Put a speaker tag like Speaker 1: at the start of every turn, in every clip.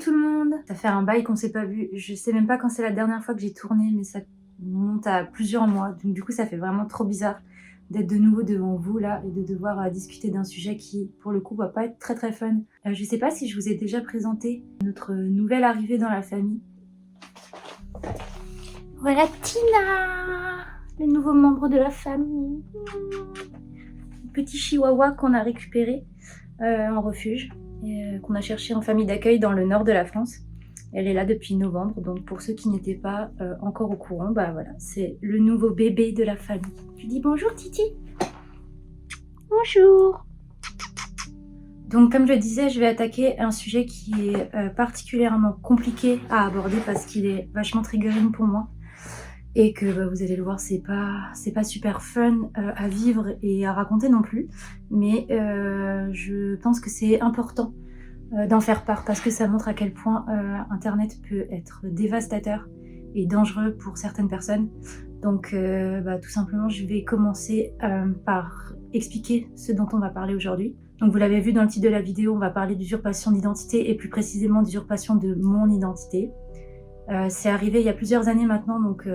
Speaker 1: tout le monde! Ça fait un bail qu'on s'est pas vu. Je sais même pas quand c'est la dernière fois que j'ai tourné, mais ça monte à plusieurs mois. Donc du coup, ça fait vraiment trop bizarre d'être de nouveau devant vous là et de devoir discuter d'un sujet qui, pour le coup, va pas être très fun. Je sais pas si je vous ai déjà présenté notre nouvelle arrivée dans la famille. Voilà Tina, le nouveau membre de la famille. Petit chihuahua qu'on a récupéré en refuge et qu'on a cherché en famille d'accueil dans le nord de la France. Elle est là depuis novembre, donc pour ceux qui n'étaient pas encore au courant, bah voilà, c'est le nouveau bébé de la famille. Tu dis bonjour Titi. Bonjour. Donc comme je le disais, je vais attaquer un sujet qui est particulièrement compliqué à aborder parce qu'il est vachement triggering pour moi. Et que bah, vous allez le voir, c'est pas super fun à vivre et à raconter non plus. Mais je pense que c'est important d'en faire part parce que ça montre à quel point Internet peut être dévastateur et dangereux pour certaines personnes. Donc bah, tout simplement, je vais commencer par expliquer ce dont on va parler aujourd'hui. Donc vous l'avez vu dans le titre de la vidéo, on va parler d'usurpation d'identité et plus précisément d'usurpation de mon identité. C'est arrivé il y a plusieurs années maintenant, donc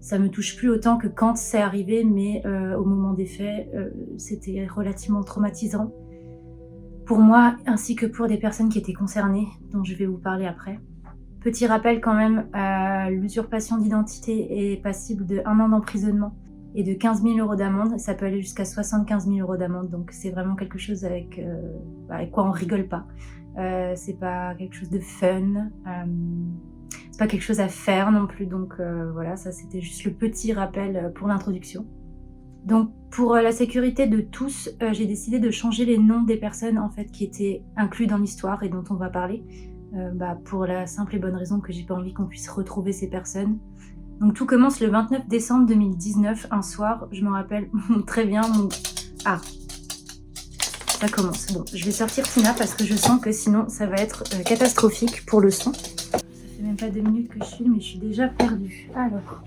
Speaker 1: ça me touche plus autant que quand c'est arrivé, mais au moment des faits, c'était relativement traumatisant pour moi ainsi que pour des personnes qui étaient concernées, dont je vais vous parler après. Petit rappel quand même, l'usurpation d'identité est passible de 1 an d'emprisonnement et de 15 000 € d'amende. Ça peut aller jusqu'à 75 000 € d'amende, donc c'est vraiment quelque chose avec quoi on rigole pas. C'est pas quelque chose de fun. C'est pas quelque chose à faire non plus, donc voilà, ça c'était juste le petit rappel pour l'introduction. Donc pour la sécurité de tous, j'ai décidé de changer les noms des personnes en fait qui étaient inclus dans l'histoire et dont on va parler, pour la simple et bonne raison que j'ai pas envie qu'on puisse retrouver ces personnes. Donc tout commence le 29 décembre 2019, un soir, je me rappelle très bien Ah, ça commence. Bon, je vais sortir Tina parce que je sens que sinon ça va être catastrophique pour le son. Même pas 2 minutes que je filme mais je suis déjà perdue. Alors,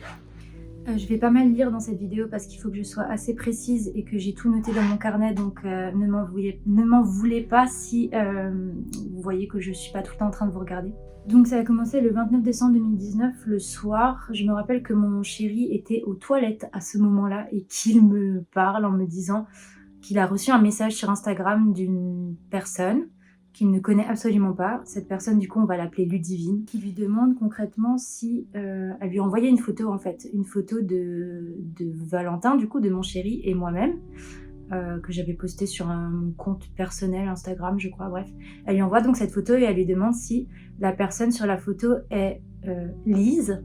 Speaker 1: je vais pas mal lire dans cette vidéo parce qu'il faut que je sois assez précise et que j'ai tout noté dans mon carnet, donc ne m'en voulez pas si vous voyez que je suis pas tout le temps en train de vous regarder. Donc ça a commencé le 29 décembre 2019, le soir. Je me rappelle que mon chéri était aux toilettes à ce moment-là et qu'il me parle en me disant qu'il a reçu un message sur Instagram d'une personne qu'il ne connaît absolument pas. Cette personne, du coup, on va l'appeler Ludivine, qui lui demande concrètement si elle lui a envoyé une photo, en fait, une photo de Valentin, du coup, de mon chéri et moi-même, que j'avais posté sur mon compte personnel Instagram, je crois, bref. Elle lui envoie donc cette photo et elle lui demande si la personne sur la photo est Lise,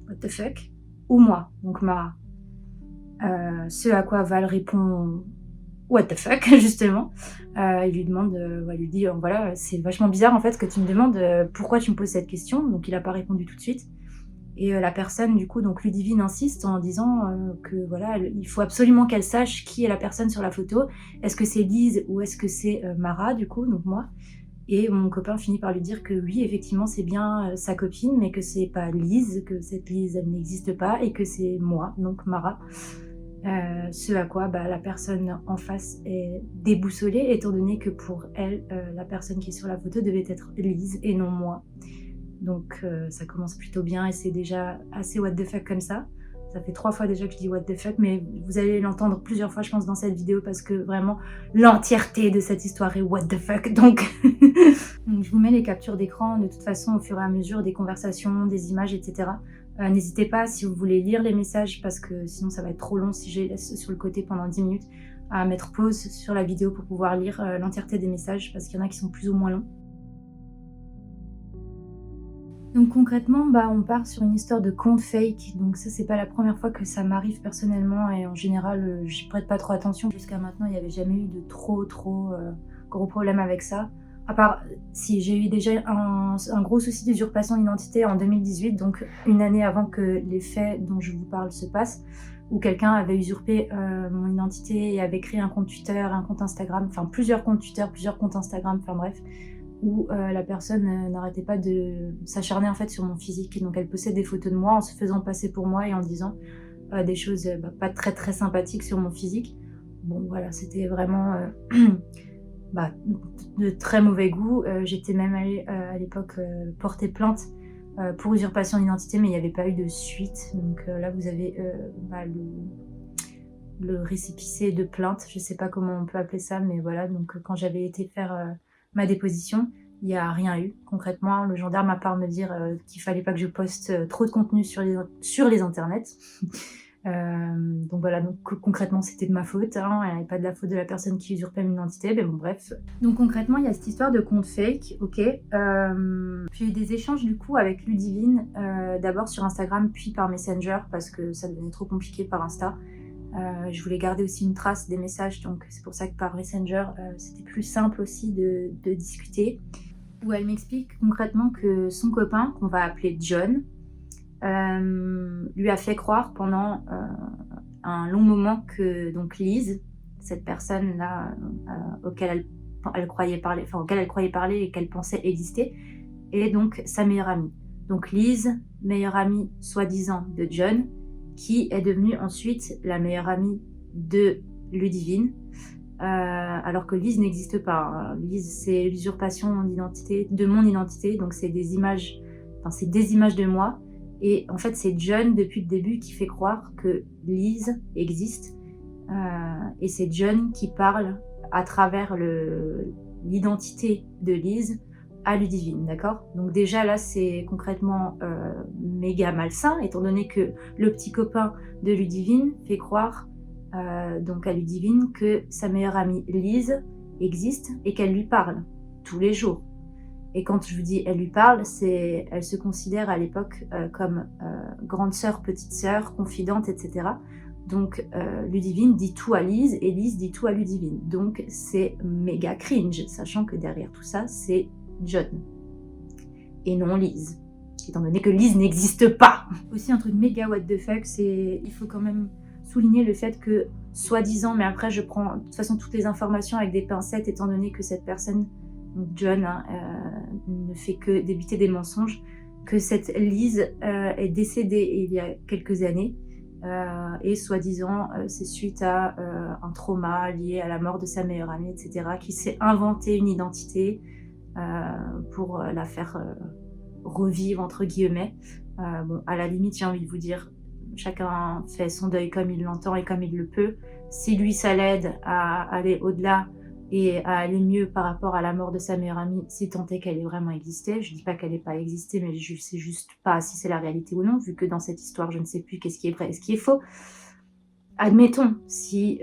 Speaker 1: what the fuck, ou moi, donc Mara. Ce à quoi Val répond what the fuck, justement. Il lui demande, il lui dit voilà, c'est vachement bizarre en fait que tu me demandes pourquoi tu me poses cette question. Donc il n'a pas répondu tout de suite. Et la personne, du coup, donc Ludivine insiste en disant que voilà, il faut absolument qu'elle sache qui est la personne sur la photo. Est-ce que c'est Lise ou est-ce que c'est Mara, du coup, donc moi. Et mon copain finit par lui dire que oui, effectivement, c'est bien sa copine, mais que c'est pas Lise, que cette Lise, elle n'existe pas, et que c'est moi, donc Mara. Ce à quoi la personne en face est déboussolée, étant donné que pour elle, la personne qui est sur la photo devait être Lise et non moi. Donc ça commence plutôt bien et c'est déjà assez what the fuck comme ça. Ça fait 3 fois déjà que je dis what the fuck, mais vous allez l'entendre plusieurs fois je pense dans cette vidéo parce que vraiment l'entièreté de cette histoire est what the fuck. Donc je vous mets les captures d'écran de toute façon au fur et à mesure des conversations, des images, etc. N'hésitez pas si vous voulez lire les messages parce que sinon ça va être trop long si je les laisse sur le côté pendant 10 minutes, à mettre pause sur la vidéo pour pouvoir lire l'entièreté des messages parce qu'il y en a qui sont plus ou moins longs. Donc concrètement, on part sur une histoire de compte fake, donc ça c'est pas la première fois que ça m'arrive personnellement et en général j'y prête pas trop attention. Jusqu'à maintenant il n'y avait jamais eu de trop gros problèmes avec ça. À part, si j'ai eu déjà un gros souci d'usurpation d'identité en 2018, donc une année avant que les faits dont je vous parle se passent, où quelqu'un avait usurpé mon identité et avait créé un compte Twitter, un compte Instagram, enfin plusieurs comptes Twitter, plusieurs comptes Instagram, enfin bref, où la personne n'arrêtait pas de s'acharner en fait sur mon physique. Et donc elle postait des photos de moi en se faisant passer pour moi et en disant des choses pas très sympathiques sur mon physique. Bon voilà, c'était vraiment de très mauvais goût. J'étais même allée à l'époque porter plainte pour usurpation d'identité, mais il n'y avait pas eu de suite. Donc là, vous avez le récépissé de plainte, je sais pas comment on peut appeler ça, mais voilà. Donc quand j'avais été faire ma déposition, il n'y a rien eu. Concrètement, le gendarme, à part me dire qu'il fallait pas que je poste trop de contenu sur les internets. Donc voilà, donc concrètement c'était de ma faute, hein, et pas de la faute de la personne qui usurpait mon identité, mais bon bref. Donc concrètement il y a cette histoire de compte fake, ok. J'ai eu des échanges du coup avec Ludivine, d'abord sur Instagram puis par Messenger parce que ça devenait trop compliqué par Insta. Je voulais garder aussi une trace des messages, donc c'est pour ça que par Messenger c'était plus simple aussi de discuter. Où elle m'explique concrètement que son copain, qu'on va appeler John, lui a fait croire pendant un long moment que donc Lise, cette personne-là auquel elle croyait parler et qu'elle pensait exister, est donc sa meilleure amie. Donc Lise, meilleure amie soi-disant de John, qui est devenue ensuite la meilleure amie de Ludivine, alors que Lise n'existe pas. Hein. Lise, c'est l'usurpation d'identité, de mon identité, donc c'est des images de moi. Et en fait, c'est John, depuis le début, qui fait croire que Lise existe. Et c'est John qui parle à travers l'identité de Lise à Ludivine, d'accord? Donc déjà, là, c'est concrètement méga malsain, étant donné que le petit copain de Ludivine fait croire donc à Ludivine que sa meilleure amie Lise existe et qu'elle lui parle tous les jours. Et quand je vous dis elle lui parle, elle se considère à l'époque comme grande sœur, petite sœur, confidente, etc. Donc Ludivine dit tout à Lise et Lise dit tout à Ludivine. Donc c'est méga cringe, sachant que derrière tout ça, c'est John. Et non Lise. Étant donné que Lise n'existe pas. Aussi un truc méga what the fuck, il faut quand même souligner le fait que, soi-disant, mais après je prends de toute façon toutes les informations avec des pincettes, étant donné que cette personne, John, ne fait que débiter des mensonges, que cette Lise est décédée il y a quelques années, et soi-disant c'est suite à un trauma lié à la mort de sa meilleure amie, etc., qui s'est inventé une identité pour la faire revivre, entre guillemets. Bon, à la limite, j'ai envie de vous dire, chacun fait son deuil comme il l'entend et comme il le peut. Si lui, ça l'aide à aller au-delà et à aller mieux par rapport à la mort de sa meilleure amie, si tant est qu'elle ait vraiment existé. Je dis pas qu'elle n'ait pas existé, mais je sais juste pas si c'est la réalité ou non, vu que dans cette histoire, je ne sais plus qu'est-ce qui est vrai et ce qui est faux. Admettons, si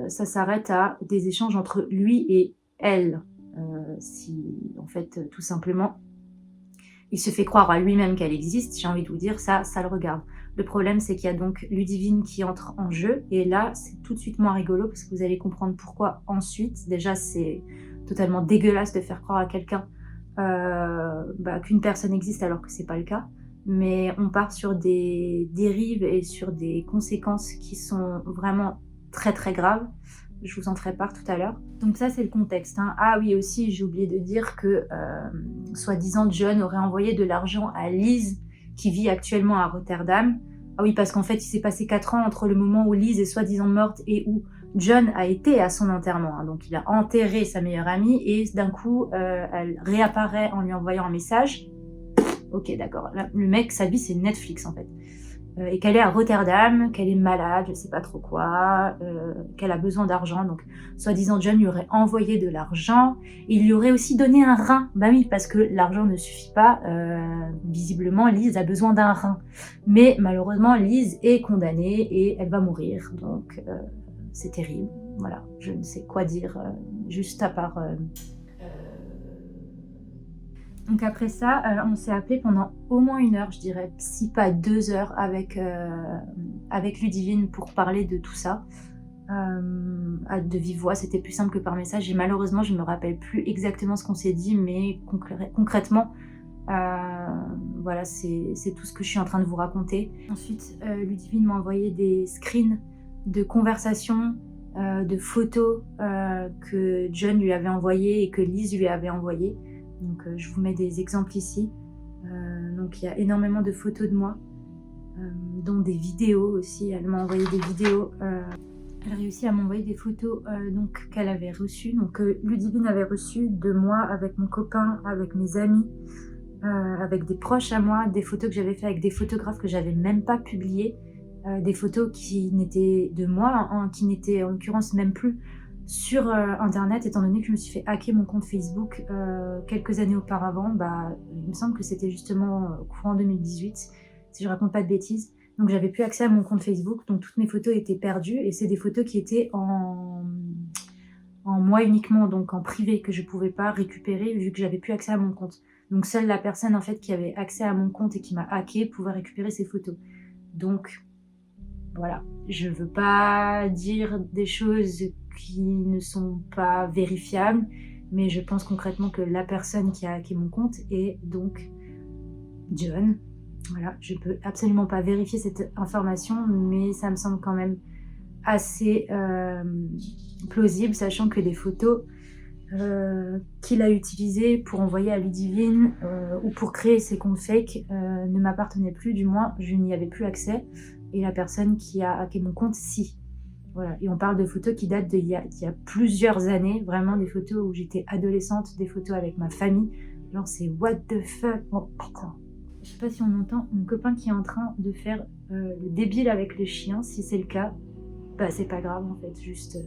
Speaker 1: ça s'arrête à des échanges entre lui et elle, si en fait, tout simplement, il se fait croire à lui-même qu'elle existe, j'ai envie de vous dire, ça le regarde. Le problème, c'est qu'il y a donc Ludivine qui entre en jeu, et là, c'est tout de suite moins rigolo, parce que vous allez comprendre pourquoi ensuite. Déjà, c'est totalement dégueulasse de faire croire à quelqu'un qu'une personne existe alors que c'est pas le cas. Mais on part sur des dérives et sur des conséquences qui sont vraiment très très graves. Je vous en ferai part tout à l'heure. Donc ça, c'est le contexte. Hein. Ah oui, aussi, j'ai oublié de dire que, soi-disant, John aurait envoyé de l'argent à Lise, qui vit actuellement à Rotterdam. Ah oui, parce qu'en fait, il s'est passé 4 ans entre le moment où Lise est soi-disant morte et où John a été à son enterrement. Hein. Donc il a enterré sa meilleure amie et d'un coup, elle réapparaît en lui envoyant un message. Ok, d'accord. Le mec, sa vie, c'est Netflix, en fait. Et qu'elle est à Rotterdam, qu'elle est malade, je sais pas trop quoi, qu'elle a besoin d'argent. Donc, soi-disant, John lui aurait envoyé de l'argent. Il lui aurait aussi donné un rein. Bah oui, parce que l'argent ne suffit pas. Visiblement, Lise a besoin d'un rein. Mais malheureusement, Lise est condamnée et elle va mourir. Donc, c'est terrible. Voilà, je ne sais quoi dire, juste à part... Donc après ça, on s'est appelé pendant au moins 1 heure, je dirais, si pas 2 heures avec Ludivine pour parler de tout ça. De vive voix, c'était plus simple que par message. Et malheureusement, je ne me rappelle plus exactement ce qu'on s'est dit, mais concrètement, voilà, c'est tout ce que je suis en train de vous raconter. Ensuite, Ludivine m'a envoyé des screens de conversations, de photos que John lui avait envoyées et que Lise lui avait envoyées. Donc je vous mets des exemples ici. Donc il y a énormément de photos de moi, dont des vidéos aussi. Elle m'a envoyé des vidéos Elle réussit à m'envoyer des photos donc qu'elle avait reçues, donc que Ludivine avait reçues de moi avec mon copain, avec mes amis, avec des proches à moi, des photos que j'avais fait avec des photographes que j'avais même pas publiées, des photos qui n'étaient de moi, hein, qui n'étaient en l'occurrence même plus sur internet, étant donné que je me suis fait hacker mon compte Facebook quelques années auparavant. Bah, il me semble que c'était justement courant 2018, si je raconte pas de bêtises. Donc j'avais plus accès à mon compte Facebook, donc toutes mes photos étaient perdues, et c'est des photos qui étaient en moi uniquement, donc en privé, que je pouvais pas récupérer vu que j'avais plus accès à mon compte. Donc seule la personne en fait qui avait accès à mon compte et qui m'a hacké pouvait récupérer ces photos. Donc voilà, je veux pas dire des choses qui ne sont pas vérifiables, mais je pense concrètement que la personne qui a hacké mon compte est donc John. Voilà, je peux absolument pas vérifier cette information, mais ça me semble quand même assez plausible, sachant que les photos qu'il a utilisées pour envoyer à Ludivine ou pour créer ses comptes fake ne m'appartenaient plus, du moins je n'y avais plus accès, et la personne qui a hacké mon compte, si. Voilà. Et on parle de photos qui datent d'il y a plusieurs années, vraiment des photos où j'étais adolescente, des photos avec ma famille, genre c'est what the fuck, oh putain. Je sais pas si on entend mon copain qui est en train de faire le débile avec le chien. Si c'est le cas, bah c'est pas grave en fait, juste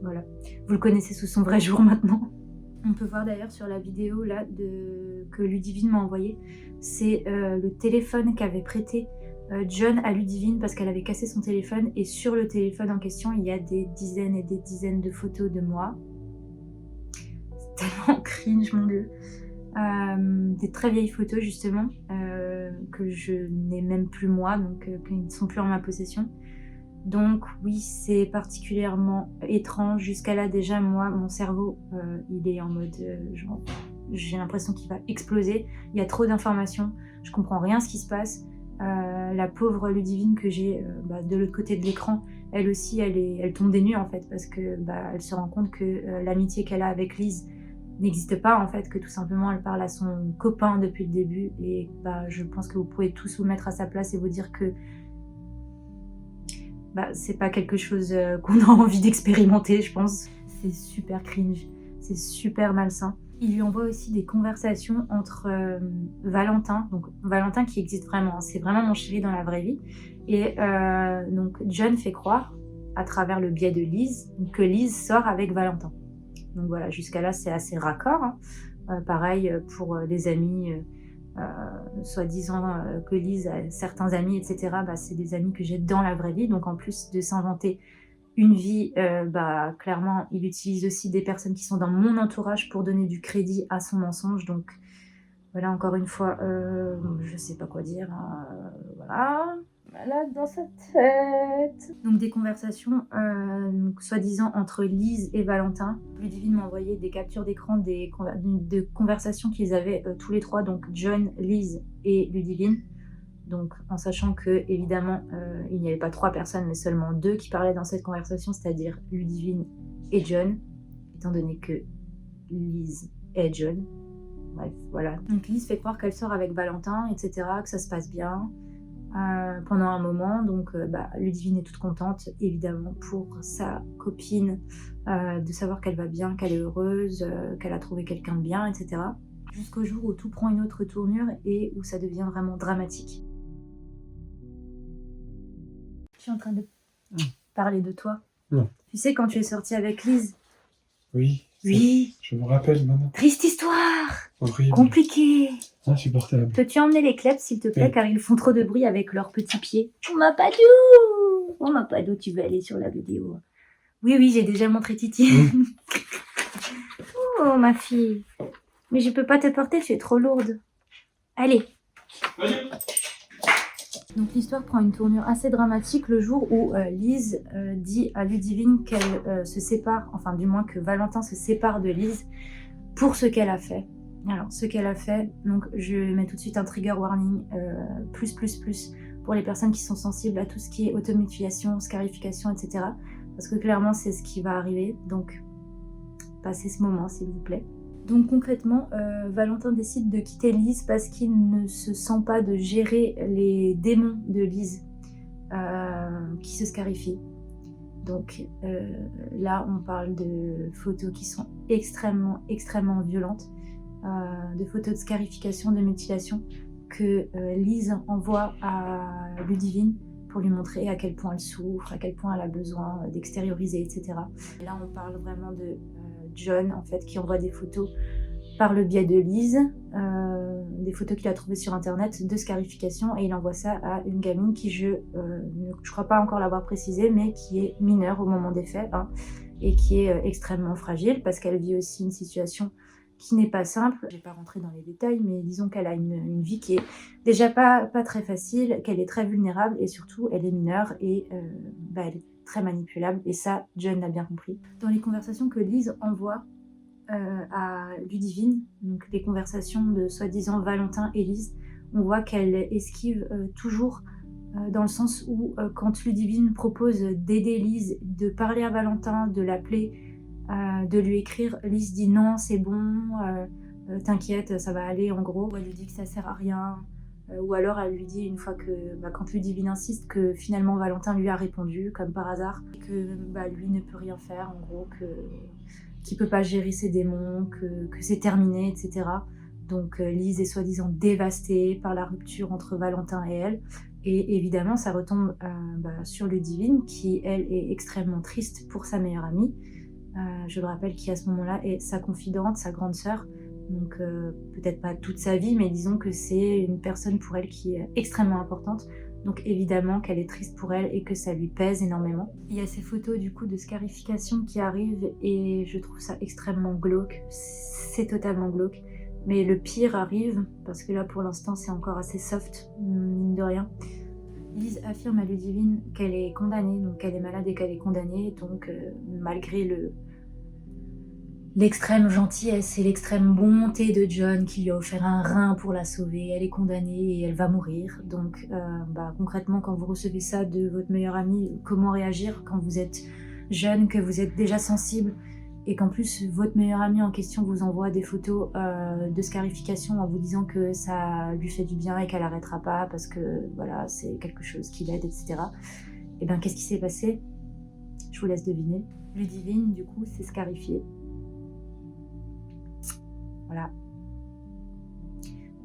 Speaker 1: voilà. Vous le connaissez sous son vrai jour maintenant. On peut voir d'ailleurs sur la vidéo là que Ludivine m'a envoyée, c'est le téléphone qu'avait prêté John à Ludivine parce qu'elle avait cassé son téléphone, et sur le téléphone en question il y a des dizaines et des dizaines de photos de moi. C'est tellement cringe, mon dieu. Des très vieilles photos justement que je n'ai même plus moi, donc qui ne sont plus en ma possession. Donc oui, c'est particulièrement étrange. Jusqu'à là déjà, moi, mon cerveau il est en mode genre, j'ai l'impression qu'il va exploser. Il y a trop d'informations, je comprends rien à ce qui se passe. La pauvre Ludivine que j'ai de l'autre côté de l'écran, elle aussi elle tombe des nues en fait, parce que elle se rend compte que l'amitié qu'elle a avec Lise n'existe pas en fait, que tout simplement elle parle à son copain depuis le début, et je pense que vous pouvez tous vous mettre à sa place et vous dire que c'est pas quelque chose qu'on a envie d'expérimenter, je pense. C'est super cringe, c'est super malsain. Il lui envoie aussi des conversations entre Valentin, donc Valentin qui existe vraiment, c'est vraiment mon chéri dans la vraie vie, et donc John fait croire, à travers le biais de Lise, que Lise sort avec Valentin. Donc voilà, jusqu'à là c'est assez raccord, hein. Pareil pour les amis, soi-disant que Lise a certains amis, etc. C'est des amis que j'ai dans la vraie vie, donc en plus de s'inventer une vie, clairement il utilise aussi des personnes qui sont dans mon entourage pour donner du crédit à son mensonge. Donc voilà, encore une fois, je sais pas quoi dire, hein, voilà. Malade dans sa tête. Donc des conversations soi-disant entre Lise et Valentin. Ludivine m'a envoyé des captures d'écran de conversations qu'ils avaient tous les trois, donc John, Lise et Ludivine. Donc en sachant que évidemment il n'y avait pas 3 personnes mais seulement 2 qui parlaient dans cette conversation, c'est-à-dire Ludivine et John, étant donné que Lise est John. Bref, voilà. Donc Lise fait croire qu'elle sort avec Valentin, etc., que ça se passe bien. Pendant un moment, donc Ludivine est toute contente évidemment pour sa copine, de savoir qu'elle va bien, qu'elle est heureuse, qu'elle a trouvé quelqu'un de bien, etc. Jusqu'au jour où tout prend une autre tournure et où ça devient vraiment dramatique. Je suis en train de parler de toi.
Speaker 2: Non.
Speaker 1: Tu sais quand tu es sortie avec Lise?
Speaker 2: Oui.
Speaker 1: Oui.
Speaker 2: Je me rappelle maintenant.
Speaker 1: Triste histoire.
Speaker 2: Horrible.
Speaker 1: Compliquée.
Speaker 2: Insupportable.
Speaker 1: Peux-tu emmener les kleps s'il te plaît,
Speaker 2: Oui.
Speaker 1: car ils font trop de bruit avec leurs petits pieds. Oh ma Padou! Oh ma Padou, tu veux aller sur la vidéo? Oui, j'ai déjà montré Titi. Oh ma fille. Mais je peux pas te porter, tu es trop lourde. Allez. Donc l'histoire prend une tournure assez dramatique le jour où Lise dit à Ludivine qu'elle se sépare, enfin du moins que Valentin se sépare de Lise pour ce qu'elle a fait. Alors ce qu'elle a fait, donc je mets tout de suite un trigger warning, plus pour les personnes qui sont sensibles à tout ce qui est automutilation, scarification, etc. Parce que clairement c'est ce qui va arriver, donc passez ce moment s'il vous plaît. Donc concrètement, Valentin décide de quitter Lise parce qu'il ne se sent pas de gérer les démons de Lise qui se scarifient. Donc là, on parle de photos qui sont extrêmement, extrêmement violentes, de photos de scarification, de mutilation que Lise envoie à Ludivine pour lui montrer à quel point elle souffre, à quel point elle a besoin d'extérioriser, etc. Et là, on parle vraiment de John, en fait, qui envoie des photos par le biais de Lise, des photos qu'il a trouvées sur internet de scarification, et il envoie ça à une gamine qui, je crois pas encore l'avoir précisé, mais qui est mineure au moment des faits, hein, et qui est extrêmement fragile parce qu'elle vit aussi une situation qui n'est pas simple. Je vais pas rentrer dans les détails, mais disons qu'elle a une vie qui est déjà pas très facile, qu'elle est très vulnérable, et surtout elle est mineure et elle est très manipulable, et ça, John l'a bien compris. Dans les conversations que Lise envoie à Ludivine, donc les conversations de soi-disant Valentin et Lise, on voit qu'elle esquive toujours dans le sens où quand Ludivine propose d'aider Lise, de parler à Valentin, de l'appeler, de lui écrire, Lise dit non, c'est bon, t'inquiète, ça va aller, en gros. Elle lui dit que ça sert à rien, ou alors elle lui dit une fois que, quand Ludivine insiste, que finalement Valentin lui a répondu, comme par hasard, et que lui ne peut rien faire, en gros, qu'il peut pas gérer ses démons, que c'est terminé, etc. Donc Lise est soi-disant dévastée par la rupture entre Valentin et elle. Et évidemment, ça retombe sur Ludivine, qui, elle, est extrêmement triste pour sa meilleure amie. Je le rappelle, qui à ce moment-là est sa confidente, sa grande sœur. Donc peut-être pas toute sa vie, mais disons que c'est une personne pour elle qui est extrêmement importante. Donc évidemment qu'elle est triste pour elle et que ça lui pèse énormément. Il y a ces photos du coup de scarification qui arrivent et je trouve ça extrêmement glauque. C'est totalement glauque. Mais le pire arrive, parce que là pour l'instant c'est encore assez soft, mine de rien. Lise affirme à Ludivine qu'elle est condamnée, donc qu'elle est malade et qu'elle est condamnée, donc malgré l'extrême gentillesse et l'extrême bonté de John qui lui a offert un rein pour la sauver, elle est condamnée et elle va mourir. Donc concrètement, quand vous recevez ça de votre meilleure amie, comment réagir quand vous êtes jeune, que vous êtes déjà sensible, et qu'en plus votre meilleure amie en question vous envoie des photos de scarification en vous disant que ça lui fait du bien et qu'elle arrêtera pas parce que voilà, c'est quelque chose qui l'aide, etc. Et bien qu'est-ce qui s'est passé? Je vous laisse deviner. Ludivine, du coup, s'est scarifiée. Voilà.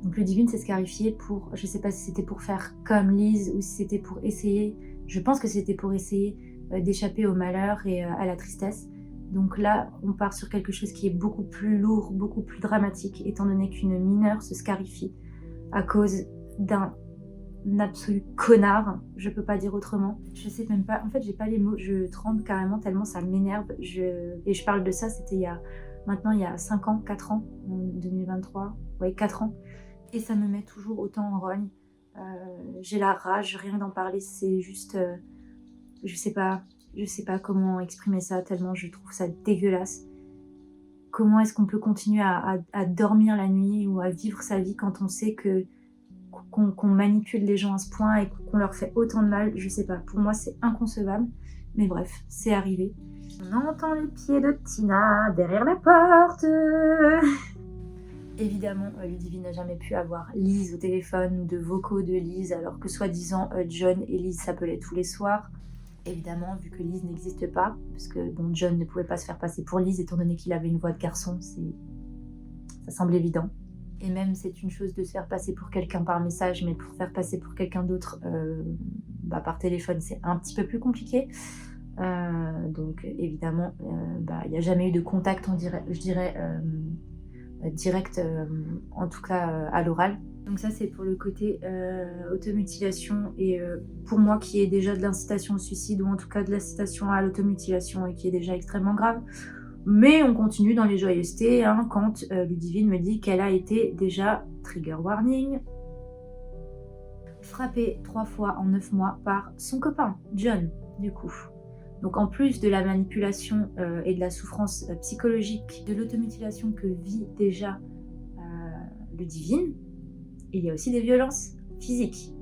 Speaker 1: Donc Ludivine s'est scarifiée pour, je sais pas si c'était pour faire comme Lise ou si c'était pour essayer, je pense que c'était pour essayer d'échapper au malheur et à la tristesse. Donc là, on part sur quelque chose qui est beaucoup plus lourd, beaucoup plus dramatique, étant donné qu'une mineure se scarifie à cause d'un absolu connard, je peux pas dire autrement. Je sais même pas, en fait j'ai pas les mots, je tremble carrément tellement ça m'énerve. Et je parle de ça, c'était il y a 5 ans, 4 ans, en 2023, ouais 4 ans. Et ça me met toujours autant en rogne. J'ai la rage, rien d'en parler, c'est juste, je sais pas comment exprimer ça, tellement je trouve ça dégueulasse. Comment est-ce qu'on peut continuer à dormir la nuit ou à vivre sa vie quand on sait qu'on manipule les gens à ce point et qu'on leur fait autant de mal? Je sais pas, pour moi c'est inconcevable, mais bref, c'est arrivé. On entend les pieds de Tina derrière la porte. Évidemment, Ludivine n'a jamais pu avoir Lise au téléphone ou de vocaux de Lise, alors que soi-disant John et Lise s'appelaient tous les soirs. Évidemment, vu que Lise n'existe pas, parce que John ne pouvait pas se faire passer pour Lise étant donné qu'il avait une voix de garçon, ça semble évident. Et même c'est une chose de se faire passer pour quelqu'un par message, mais pour faire passer pour quelqu'un d'autre par téléphone, c'est un petit peu plus compliqué. Donc évidemment, il n'y a jamais eu de contact, je dirais, direct, en tout cas à l'oral. Donc ça c'est pour le côté automutilation, et pour moi qui est déjà de l'incitation au suicide, ou en tout cas de l'incitation à l'automutilation, et qui est déjà extrêmement grave. Mais on continue dans les joyeusetés quand Ludivine me dit qu'elle a été déjà, trigger warning, frappée 3 fois en 9 mois par son copain, John, du coup. Donc en plus de la manipulation et de la souffrance psychologique, de l'automutilation que vit déjà Ludivine, il y a aussi des violences physiques,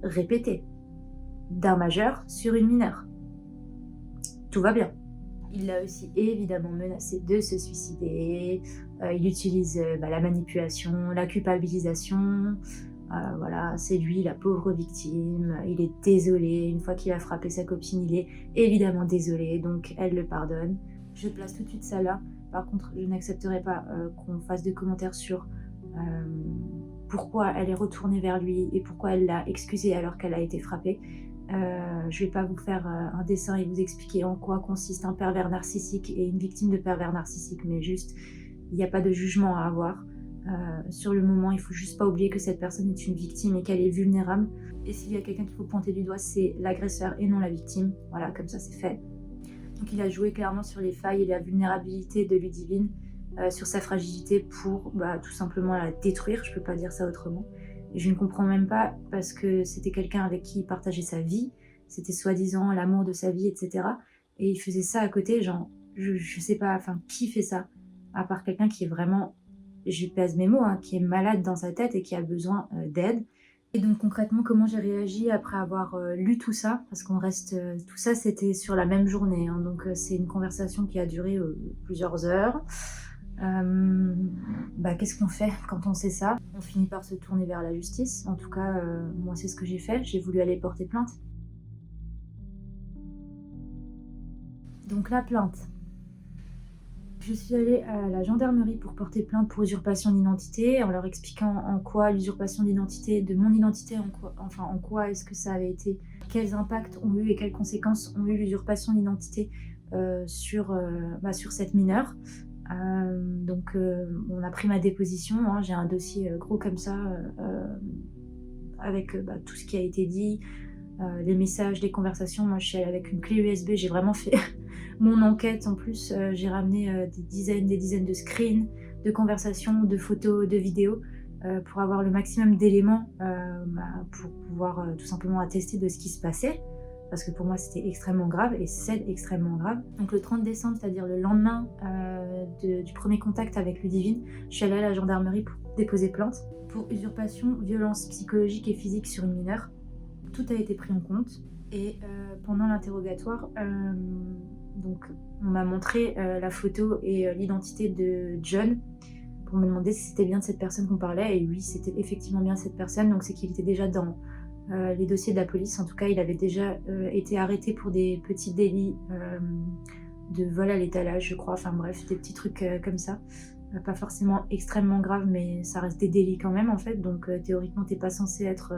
Speaker 1: répétées, d'un majeur sur une mineure. Tout va bien. Il l'a aussi évidemment menacé de se suicider, il utilise la manipulation, la culpabilisation, Voilà, c'est lui la pauvre victime, il est désolé, une fois qu'il a frappé sa copine, il est évidemment désolé, donc elle le pardonne. Je place tout de suite ça là. Par contre, je n'accepterai pas qu'on fasse de commentaires sur pourquoi elle est retournée vers lui et pourquoi elle l'a excusé alors qu'elle a été frappée. Je vais pas vous faire un dessin et vous expliquer en quoi consiste un pervers narcissique et une victime de pervers narcissique, mais juste, il n'y a pas de jugement à avoir. Sur le moment, il faut juste pas oublier que cette personne est une victime et qu'elle est vulnérable. Et s'il y a quelqu'un qu'il faut pointer du doigt, c'est l'agresseur et non la victime. Voilà, comme ça c'est fait. Donc il a joué clairement sur les failles et la vulnérabilité de Ludivine, sur sa fragilité pour tout simplement la détruire, je peux pas dire ça autrement. Et je ne comprends même pas parce que c'était quelqu'un avec qui il partageait sa vie, c'était soi-disant l'amour de sa vie, etc. Et il faisait ça à côté, genre, je sais pas, enfin, qui fait ça? À part quelqu'un qui est vraiment, je pèse mes mots, hein, qui est malade dans sa tête et qui a besoin d'aide. Et donc concrètement, comment j'ai réagi après avoir lu tout ça? Parce qu'on reste, tout ça c'était sur la même journée, hein, donc c'est une conversation qui a duré plusieurs heures. Qu'est-ce qu'on fait quand on sait ça? On finit par se tourner vers la justice. En tout cas, moi c'est ce que j'ai fait. J'ai voulu aller porter plainte. Donc la plainte. Je suis allée à la gendarmerie pour porter plainte pour usurpation d'identité, en leur expliquant en quoi l'usurpation d'identité, de mon identité, en quoi est-ce que ça avait été, quels impacts ont eu et quelles conséquences ont eu l'usurpation d'identité sur cette mineure. On a pris ma déposition, hein, j'ai un dossier gros comme ça avec tout ce qui a été dit, les messages, les conversations. Moi je suis allée avec une clé USB, j'ai vraiment fait mon enquête. En plus j'ai ramené des dizaines de screens, de conversations, de photos, de vidéos pour avoir le maximum d'éléments pour pouvoir tout simplement attester de ce qui se passait. Parce que pour moi c'était extrêmement grave et c'est extrêmement grave. Donc le 30 décembre, c'est-à-dire le lendemain du premier contact avec Ludivine, je suis allée à la gendarmerie pour déposer plainte pour usurpation, violence psychologique et physique sur une mineure. Tout a été pris en compte et pendant l'interrogatoire, on m'a montré la photo et l'identité de John pour me demander si c'était bien de cette personne qu'on parlait, et oui, c'était effectivement bien cette personne. Donc c'est qu'il était déjà dans les dossiers de la police. En tout cas, il avait déjà été arrêté pour des petits délits de vol à l'étalage, je crois. Enfin bref, des petits trucs comme ça. Pas forcément extrêmement graves, mais ça reste des délits quand même en fait. Donc théoriquement, t'es pas censé être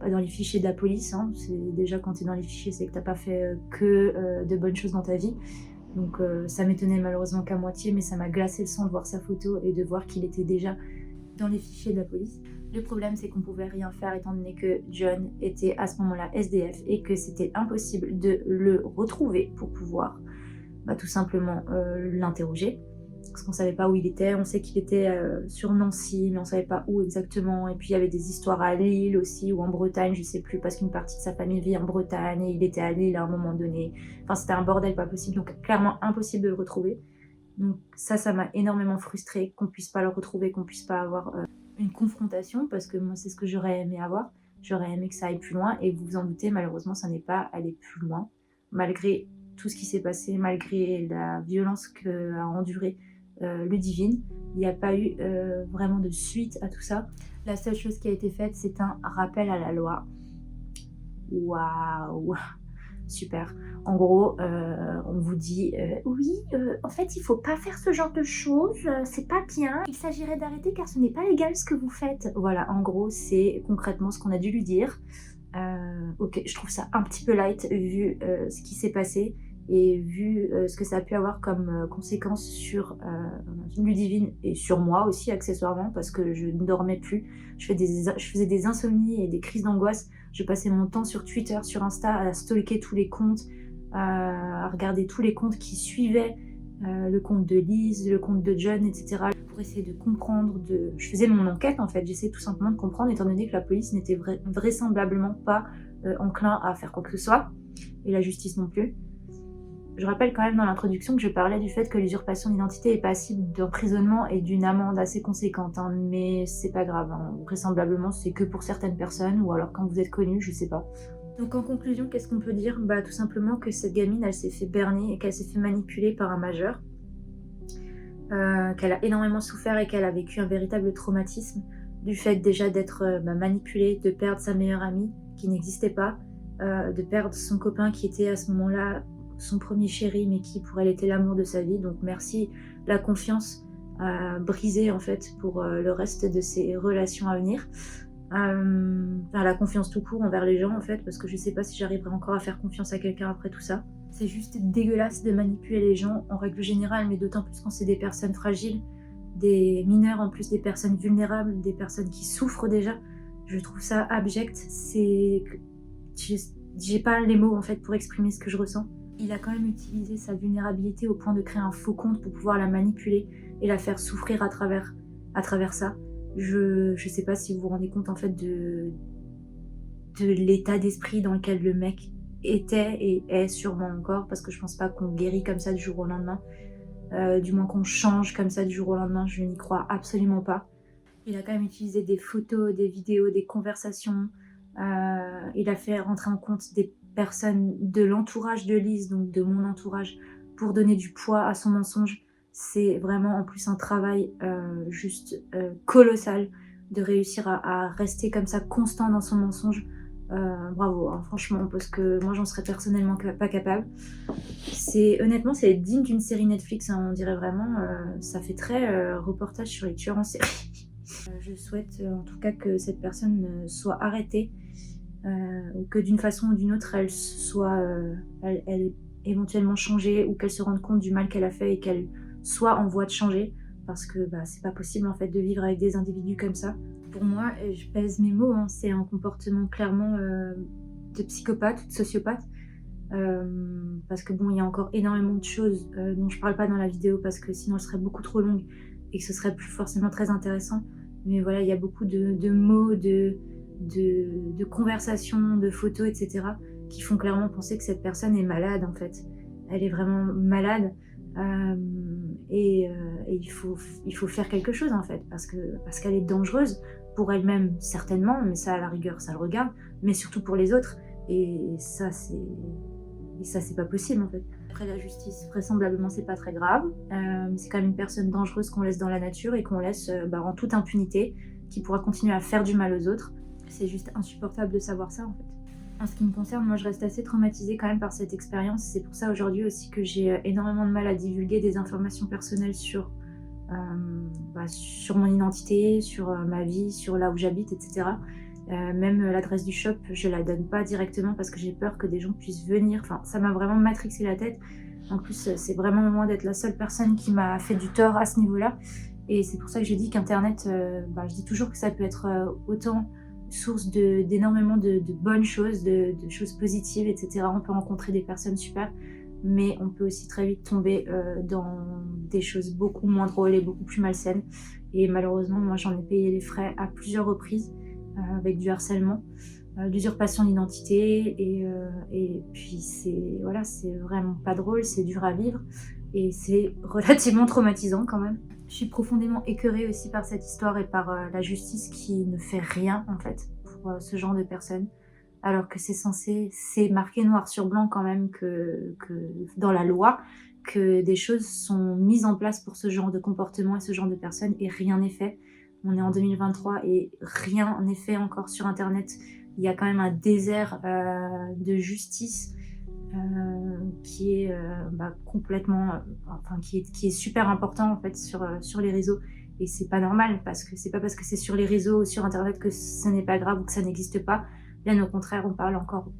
Speaker 1: dans les fichiers de la police. Hein. C'est déjà, quand t'es dans les fichiers, c'est que t'as pas fait que de bonnes choses dans ta vie. Donc ça m'étonnait malheureusement qu'à moitié, mais ça m'a glacé le sang de voir sa photo et de voir qu'il était déjà dans les fichiers de la police. Le problème, c'est qu'on pouvait rien faire étant donné que John était à ce moment-là SDF et que c'était impossible de le retrouver pour pouvoir tout simplement l'interroger. Parce qu'on savait pas où il était. On sait qu'il était sur Nancy, mais on savait pas où exactement. Et puis il y avait des histoires à Lille aussi, ou en Bretagne, je sais plus, parce qu'une partie de sa famille vit en Bretagne et il était à Lille à un moment donné. Enfin, c'était un bordel pas possible, donc clairement impossible de le retrouver. Donc ça m'a énormément frustrée qu'on puisse pas le retrouver, qu'on puisse pas avoir une confrontation, parce que moi c'est ce que j'aurais aimé avoir. J'aurais aimé que ça aille plus loin, et vous vous en doutez, malheureusement ça n'est pas allé plus loin. Malgré tout ce qui s'est passé, malgré la violence qu'a endurée Ludivine, il n'y a pas eu vraiment de suite à tout ça. La seule chose qui a été faite, c'est un rappel à la loi. Waouh, super. En gros, on vous dit en fait, il faut pas faire ce genre de choses, c'est pas bien. Il s'agirait d'arrêter car ce n'est pas légal ce que vous faites. Voilà, en gros, c'est concrètement ce qu'on a dû lui dire. Ok, je trouve ça un petit peu light vu ce qui s'est passé et vu ce que ça a pu avoir comme conséquence sur Ludivine et sur moi aussi accessoirement, parce que je ne dormais plus. Je faisais des insomnies et des crises d'angoisse. Je passais mon temps sur Twitter, sur Insta à stalker tous les comptes, à regarder tous les comptes qui suivaient le compte de Lise, le compte de John, etc. pour essayer de comprendre. Je faisais mon enquête en fait, j'essayais tout simplement de comprendre, étant donné que la police n'était vraisemblablement pas enclin à faire quoi que ce soit, et la justice non plus. Je rappelle quand même dans l'introduction que je parlais du fait que l'usurpation d'identité est passible d'emprisonnement et d'une amende assez conséquente, hein, mais c'est pas grave, hein. Vraisemblablement c'est que pour certaines personnes, ou alors quand vous êtes connu, je sais pas. Donc en conclusion, qu'est-ce qu'on peut dire? Tout simplement que cette gamine, elle s'est fait berner et qu'elle s'est fait manipuler par un majeur, qu'elle a énormément souffert et qu'elle a vécu un véritable traumatisme du fait déjà d'être manipulée, de perdre sa meilleure amie qui n'existait pas, de perdre son copain qui était à ce moment-là son premier chéri, mais qui pour elle était l'amour de sa vie. Donc merci, la confiance brisée en fait pour le reste de ses relations à venir. La confiance tout court envers les gens en fait, parce que je sais pas si j'arriverai encore à faire confiance à quelqu'un après tout ça. C'est juste dégueulasse de manipuler les gens en règle générale, mais d'autant plus quand c'est des personnes fragiles, des mineurs en plus, des personnes vulnérables, des personnes qui souffrent déjà. Je trouve ça abject. J'ai pas les mots en fait pour exprimer ce que je ressens. Il a quand même utilisé sa vulnérabilité au point de créer un faux compte pour pouvoir la manipuler et la faire souffrir à travers ça. Je sais pas si vous vous rendez compte en fait de l'état d'esprit dans lequel le mec était et est sûrement encore, parce que je pense pas qu'on guérit comme ça du jour au lendemain. Du moins qu'on change comme ça du jour au lendemain, je n'y crois absolument pas. Il a quand même utilisé des photos, des vidéos, des conversations. Il a fait rentrer en compte des personnes de l'entourage de Lise, donc de mon entourage, pour donner du poids à son mensonge. C'est vraiment en plus un travail juste colossal de réussir à rester comme ça constant dans son mensonge. Bravo, hein, franchement, parce que moi j'en serais personnellement pas capable. Honnêtement, c'est digne d'une série Netflix, hein, on dirait vraiment. Ça fait très reportage sur les tueurs en série. Je souhaite en tout cas que cette personne soit arrêtée, ou que d'une façon ou d'une autre elle ait éventuellement changé, ou qu'elle se rende compte du mal qu'elle a fait et qu'elle soit en voie de changer, parce que c'est pas possible en fait de vivre avec des individus comme ça. Pour moi, et je pèse mes mots, hein, c'est un comportement clairement de psychopathe, de sociopathe. Parce que bon, il y a encore énormément de choses dont je parle pas dans la vidéo parce que sinon elle serait beaucoup trop longue et que ce serait plus forcément très intéressant. Mais voilà, il y a beaucoup de mots, de conversations, de photos, etc. qui font clairement penser que cette personne est malade en fait. Elle est vraiment malade et il faut faire quelque chose en fait parce qu'elle est dangereuse pour elle-même certainement, mais ça à la rigueur ça le regarde, mais surtout pour les autres. Et ça c'est pas possible en fait. Après la justice, vraisemblablement c'est pas très grave, c'est quand même une personne dangereuse qu'on laisse dans la nature et qu'on laisse en toute impunité, qui pourra continuer à faire du mal aux autres. C'est juste insupportable de savoir ça en fait. En ce qui me concerne, moi je reste assez traumatisée quand même par cette expérience. C'est pour ça aujourd'hui aussi que j'ai énormément de mal à divulguer des informations personnelles sur mon identité, sur ma vie, sur là où j'habite, etc. Même l'adresse du shop, je la donne pas directement parce que j'ai peur que des gens puissent venir. Enfin, ça m'a vraiment matrixé la tête. En plus, c'est vraiment loin d'être la seule personne qui m'a fait du tort à ce niveau-là. Et c'est pour ça que je dis qu'Internet, je dis toujours que ça peut être autant source d'énormément de bonnes choses, de choses positives, etc. On peut rencontrer des personnes super, mais on peut aussi très vite tomber dans des choses beaucoup moins drôles et beaucoup plus malsaines. Et malheureusement, moi j'en ai payé les frais à plusieurs reprises, avec du harcèlement, l'usurpation d'identité, et puis c'est vraiment pas drôle, c'est dur à vivre, et c'est relativement traumatisant quand même. Je suis profondément écœurée aussi par cette histoire et par la justice qui ne fait rien en fait pour ce genre de personnes, alors que c'est marqué noir sur blanc quand même que dans la loi, que des choses sont mises en place pour ce genre de comportement et ce genre de personnes, et rien n'est fait. On est en 2023 et rien n'est fait encore sur Internet. Il y a quand même un désert de justice qui est complètement, qui est super important en fait sur les réseaux. Et c'est pas normal, parce que c'est pas parce que c'est sur les réseaux ou sur Internet que ce n'est pas grave ou que ça n'existe pas. Bien au contraire, on parle encore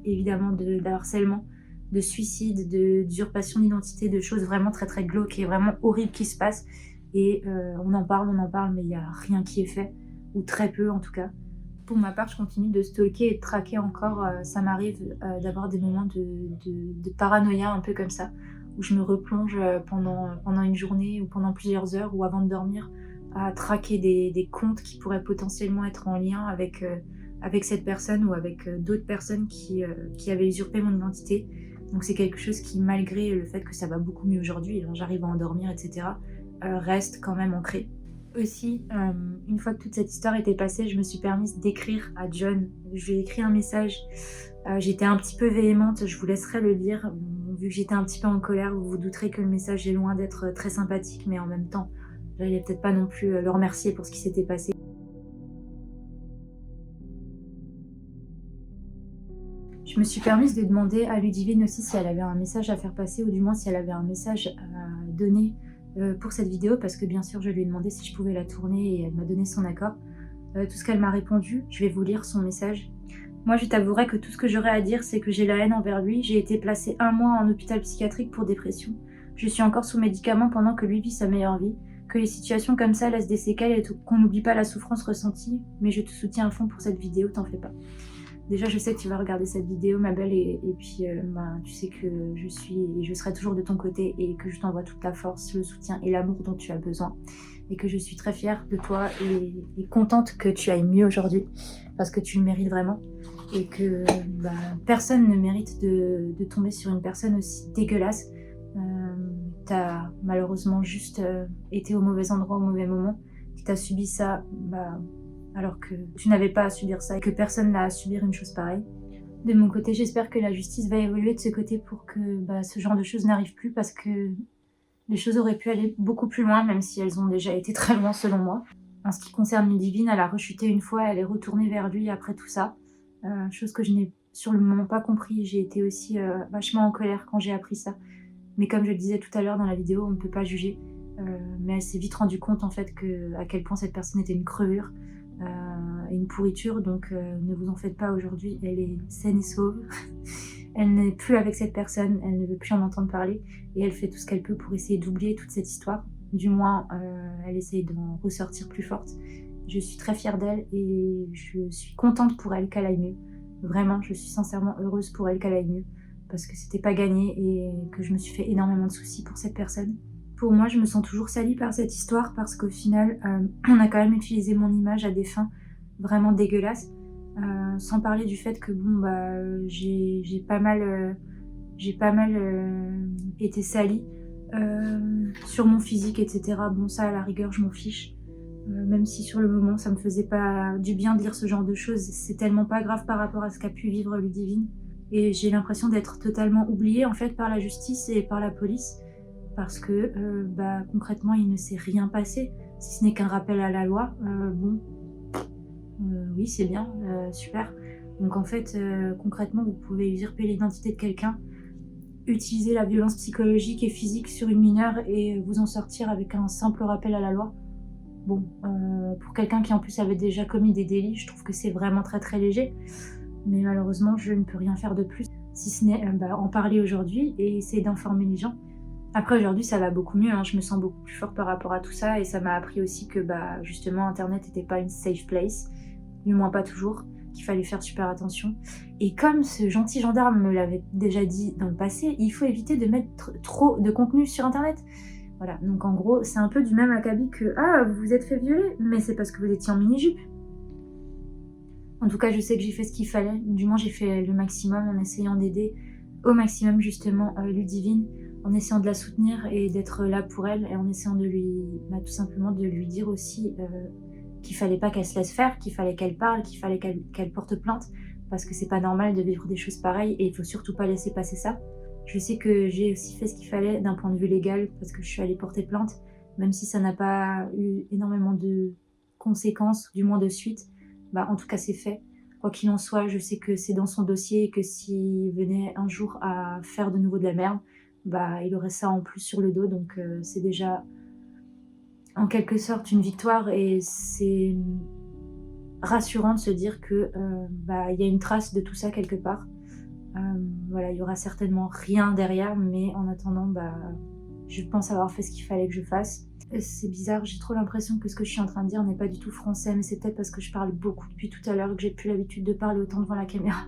Speaker 1: évidemment de harcèlement, de suicide, d'usurpation d'identité, de choses vraiment très très glauques et vraiment horribles qui se passent. Et on en parle, mais il n'y a rien qui est fait, ou très peu en tout cas. Pour ma part, je continue de stalker et de traquer encore. Ça m'arrive d'avoir des moments de paranoïa un peu comme ça, où je me replonge pendant une journée ou pendant plusieurs heures ou avant de dormir à traquer des comptes qui pourraient potentiellement être en lien avec cette personne ou avec d'autres personnes qui avaient usurpé mon identité. Donc c'est quelque chose qui, malgré le fait que ça va beaucoup mieux aujourd'hui, j'arrive à endormir, etc., reste quand même ancré. Aussi, une fois que toute cette histoire était passée, je me suis permise d'écrire à John. Je lui ai écrit un message. J'étais un petit peu véhémente, je vous laisserai le lire. Vu que j'étais un petit peu en colère, vous vous douterez que le message est loin d'être très sympathique, mais en même temps, j'allais peut-être pas non plus le remercier pour ce qui s'était passé. Je me suis permise de demander à Ludivine aussi si elle avait un message à faire passer, ou du moins si elle avait un message à donner pour cette vidéo, parce que bien sûr je lui ai demandé si je pouvais la tourner et elle m'a donné son accord. Tout ce qu'elle m'a répondu, je vais vous lire son message. Moi je t'avouerai que tout ce que j'aurais à dire, c'est que j'ai la haine envers lui. J'ai été placée 1 mois en hôpital psychiatrique pour dépression. Je suis encore sous médicaments pendant que lui vit sa meilleure vie. Que les situations comme ça laissent des séquelles et qu'on n'oublie pas la souffrance ressentie. Mais je te soutiens à fond pour cette vidéo, t'en fais pas. Déjà, je sais que tu vas regarder cette vidéo, ma belle, et puis tu sais que je serai toujours de ton côté et que je t'envoie toute la force, le soutien et l'amour dont tu as besoin. Et que je suis très fière de toi et contente que tu ailles mieux aujourd'hui, parce que tu le mérites vraiment. Et que personne ne mérite de tomber sur une personne aussi dégueulasse. T'as malheureusement juste été au mauvais endroit au mauvais moment. Tu t'as subi ça, alors que tu n'avais pas à subir ça et que personne n'a à subir une chose pareille. De mon côté, j'espère que la justice va évoluer de ce côté pour que ce genre de choses n'arrive plus, parce que les choses auraient pu aller beaucoup plus loin, même si elles ont déjà été très loin selon moi. En ce qui concerne Ludivine, elle a rechuté une fois, elle est retournée vers lui après tout ça. Chose que je n'ai sur le moment pas compris. J'ai été aussi vachement en colère quand j'ai appris ça. Mais comme je le disais tout à l'heure dans la vidéo, on ne peut pas juger. Mais elle s'est vite rendue compte en fait à quel point cette personne était une crevure. Une pourriture, donc ne vous en faites pas aujourd'hui, elle est saine et sauve. Elle n'est plus avec cette personne, elle ne veut plus en entendre parler et elle fait tout ce qu'elle peut pour essayer d'oublier toute cette histoire. Du moins, elle essaye d'en ressortir plus forte. Je suis très fière d'elle et je suis contente pour elle qu'elle aille mieux. Vraiment, je suis sincèrement heureuse pour elle qu'elle aille mieux, parce que c'était pas gagné et que je me suis fait énormément de soucis pour cette personne. Pour moi, je me sens toujours salie par cette histoire, parce qu'au final, on a quand même utilisé mon image à des fins vraiment dégueulasses. Sans parler du fait que j'ai pas mal été salie sur mon physique, etc. Bon, ça à la rigueur, je m'en fiche. Même si sur le moment, ça me faisait pas du bien de lire ce genre de choses. C'est tellement pas grave par rapport à ce qu'a pu vivre Ludivine. Et j'ai l'impression d'être totalement oubliée en fait par la justice et par la police. Parce que concrètement il ne s'est rien passé, si ce n'est qu'un rappel à la loi. Oui c'est bien, super. Donc en fait concrètement vous pouvez usurper l'identité de quelqu'un, utiliser la violence psychologique et physique sur une mineure et vous en sortir avec un simple rappel à la loi. Bon, pour quelqu'un qui en plus avait déjà commis des délits, je trouve que c'est vraiment très très léger. Mais malheureusement je ne peux rien faire de plus, si ce n'est en parler aujourd'hui et essayer d'informer les gens. Après aujourd'hui ça va beaucoup mieux, je me sens beaucoup plus forte par rapport à tout ça, et ça m'a appris aussi que justement internet n'était pas une safe place, du moins pas toujours, qu'il fallait faire super attention. Et comme ce gentil gendarme me l'avait déjà dit dans le passé, il faut éviter de mettre trop de contenu sur internet. Voilà, donc en gros c'est un peu du même acabit que « Ah, vous vous êtes fait violer, mais c'est parce que vous étiez en mini-jupe ». En tout cas je sais que j'ai fait ce qu'il fallait, du moins j'ai fait le maximum en essayant d'aider au maximum justement Ludivine, en essayant de la soutenir et d'être là pour elle, et en essayant de lui, tout simplement de lui dire aussi qu'il fallait pas qu'elle se laisse faire, qu'il fallait qu'elle parle, qu'il fallait qu'elle porte plainte, parce que c'est pas normal de vivre des choses pareilles et il faut surtout pas laisser passer ça. Je sais que j'ai aussi fait ce qu'il fallait d'un point de vue légal, parce que je suis allée porter plainte, même si ça n'a pas eu énormément de conséquences, du moins de suite. En tout cas c'est fait. Quoi qu'il en soit, je sais que c'est dans son dossier et que s'il venait un jour à faire de nouveau de la merde, il aurait ça en plus sur le dos, donc c'est déjà en quelque sorte une victoire, et c'est rassurant de se dire que il y a une trace de tout ça quelque part. Voilà, il y aura certainement rien derrière, mais en attendant, je pense avoir fait ce qu'il fallait que je fasse. C'est bizarre, j'ai trop l'impression que ce que je suis en train de dire n'est pas du tout français, mais c'est peut-être parce que je parle beaucoup depuis tout à l'heure et que j'ai plus l'habitude de parler autant devant la caméra.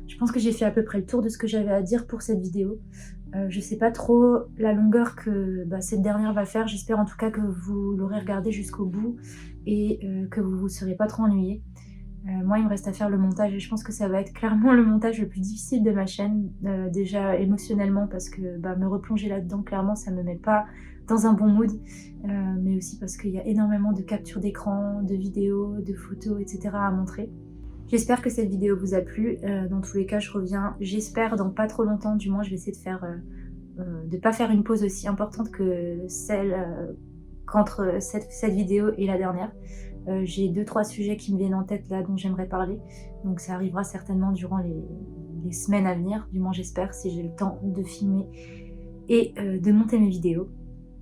Speaker 1: Je pense que j'ai fait à peu près le tour de ce que j'avais à dire pour cette vidéo. Je sais pas trop la longueur que cette dernière va faire. J'espère en tout cas que vous l'aurez regardée jusqu'au bout et que vous vous serez pas trop ennuyés. Moi il me reste à faire le montage et je pense que ça va être clairement le montage le plus difficile de ma chaîne, déjà émotionnellement, parce que me replonger là-dedans, clairement ça me met pas dans un bon mood, mais aussi parce qu'il y a énormément de captures d'écran, de vidéos, de photos, etc. à montrer. J'espère que cette vidéo vous a plu. Dans tous les cas, je reviens, j'espère, dans pas trop longtemps. Du moins, je vais essayer de pas faire une pause aussi importante que celle qu'entre cette vidéo et la dernière. J'ai 2-3 sujets qui me viennent en tête là, dont j'aimerais parler. Donc ça arrivera certainement durant les semaines à venir, du moins j'espère, si j'ai le temps de filmer et de monter mes vidéos.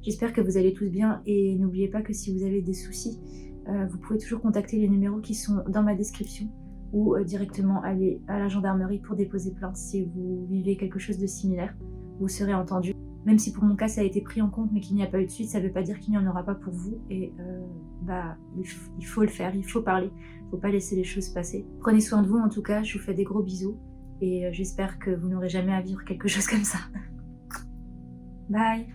Speaker 1: J'espère que vous allez tous bien et n'oubliez pas que si vous avez des soucis, vous pouvez toujours contacter les numéros qui sont dans ma description ou directement aller à la gendarmerie pour déposer plainte si vous vivez quelque chose de similaire. Vous serez entendu. Même si pour mon cas ça a été pris en compte mais qu'il n'y a pas eu de suite, ça ne veut pas dire qu'il n'y en aura pas pour vous et il faut le faire, il faut parler, il ne faut pas laisser les choses passer. Prenez soin de vous en tout cas, je vous fais des gros bisous et j'espère que vous n'aurez jamais à vivre quelque chose comme ça. Bye.